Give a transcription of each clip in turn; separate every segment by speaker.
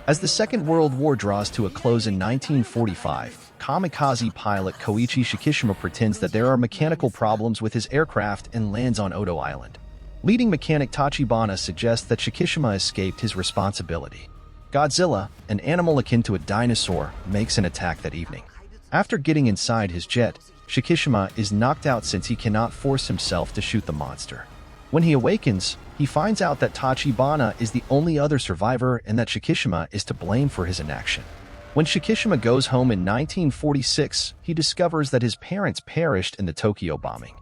Speaker 1: As the Second World War draws to a close in 1945, kamikaze pilot Koichi Shikishima pretends that there are mechanical problems with his aircraft and lands on Odo Island. Leading mechanic Tachibana suggests that Shikishima escaped his responsibility. Godzilla, an animal akin to a dinosaur, makes an attack that evening. After getting inside his jet, Shikishima is knocked out since he cannot force himself to shoot the monster. When he awakens, he finds out that Tachibana is the only other survivor and that Shikishima is to blame for his inaction. When Shikishima goes home in 1946, he discovers that his parents perished in the Tokyo bombing.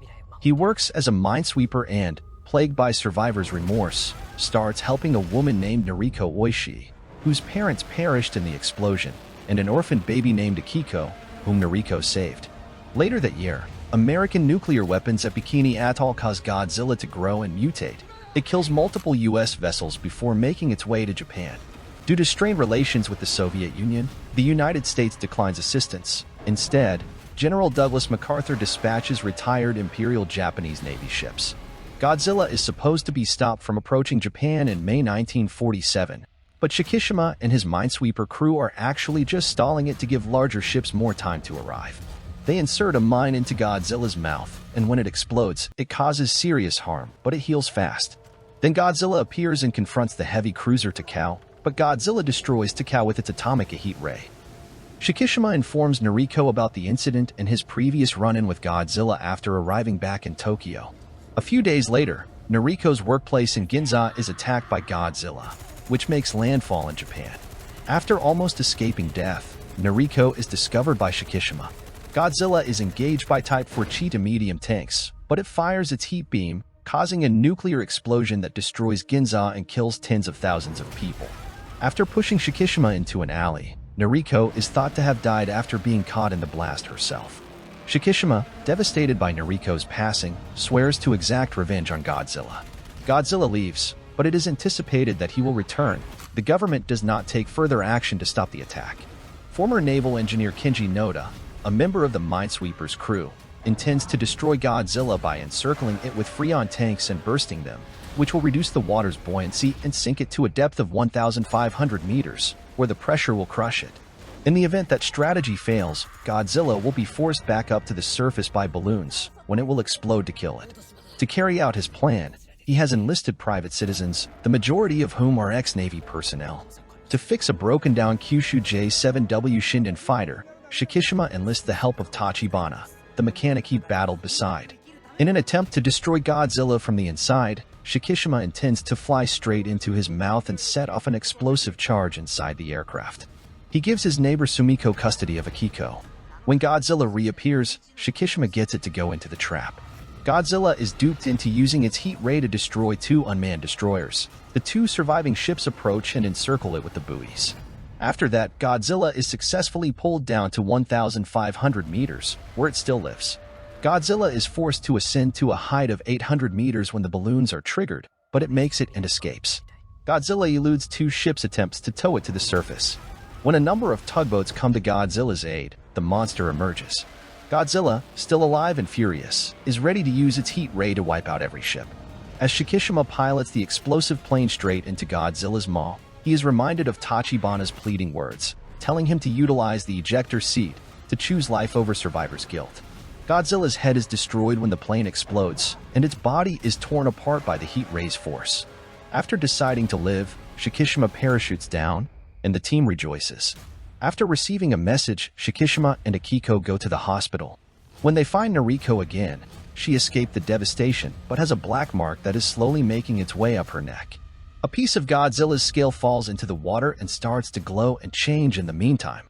Speaker 1: He works as a minesweeper and, plagued by survivor's remorse, starts helping a woman named Noriko Oishi, whose parents perished in the explosion, and an orphaned baby named Akiko, whom Noriko saved. Later that year, American nuclear weapons at Bikini Atoll cause Godzilla to grow and mutate. It kills multiple U.S. vessels before making its way to Japan. Due to strained relations with the Soviet Union, the United States declines assistance. Instead, General Douglas MacArthur dispatches retired Imperial Japanese Navy ships. Godzilla is supposed to be stopped from approaching Japan in May 1947, but Shikishima and his minesweeper crew are actually just stalling it to give larger ships more time to arrive. They insert a mine into Godzilla's mouth, and when it explodes, it causes serious harm, but it heals fast. Then Godzilla appears and confronts the heavy cruiser Takao, but Godzilla destroys Takao with its atomic heat ray. Shikishima informs Noriko about the incident and his previous run-in with Godzilla after arriving back in Tokyo. A few days later, Noriko's workplace in Ginza is attacked by Godzilla, which makes landfall in Japan. After almost escaping death, Noriko is discovered by Shikishima. Godzilla is engaged by Type 4 Cheetah medium tanks, but it fires its heat beam, causing a nuclear explosion that destroys Ginza and kills tens of thousands of people. After pushing Shikishima into an alley, Noriko is thought to have died after being caught in the blast herself. Shikishima, devastated by Noriko's passing, swears to exact revenge on Godzilla. Godzilla leaves, but it is anticipated that he will return. The government does not take further action to stop the attack. Former naval engineer Kenji Noda, a member of the Minesweeper's crew, intends to destroy Godzilla by encircling it with Freon tanks and bursting them, which will reduce the water's buoyancy and sink it to a depth of 1,500 meters, where the pressure will crush it. In the event that strategy fails, Godzilla will be forced back up to the surface by balloons, when it will explode to kill it. To carry out his plan, he has enlisted private citizens, the majority of whom are ex-Navy personnel. To fix a broken-down Kyushu J-7W Shinden fighter, Shikishima enlists the help of Tachibana, the mechanic he battled beside. In an attempt to destroy Godzilla from the inside, Shikishima intends to fly straight into his mouth and set off an explosive charge inside the aircraft. He gives his neighbor Sumiko custody of Akiko. When Godzilla reappears, Shikishima gets it to go into the trap. Godzilla is duped into using its heat ray to destroy two unmanned destroyers. The two surviving ships approach and encircle it with the buoys. After that, Godzilla is successfully pulled down to 1,500 meters, where it still lives. Godzilla is forced to ascend to a height of 800 meters when the balloons are triggered, but it makes it and escapes. Godzilla eludes two ships' attempts to tow it to the surface. When a number of tugboats come to Godzilla's aid, the monster emerges. Godzilla, still alive and furious, is ready to use its heat ray to wipe out every ship. As Shikishima pilots the explosive plane straight into Godzilla's maw, he is reminded of Tachibana's pleading words, telling him to utilize the ejector seat to choose life over survivor's guilt. Godzilla's head is destroyed when the plane explodes, and its body is torn apart by the heat ray's force. After deciding to live, Shikishima parachutes down, and the team rejoices. After receiving a message, Shikishima and Akiko go to the hospital. When they find Noriko again, she escaped the devastation but has a black mark that is slowly making its way up her neck. A piece of Godzilla's scale falls into the water and starts to glow and change in the meantime.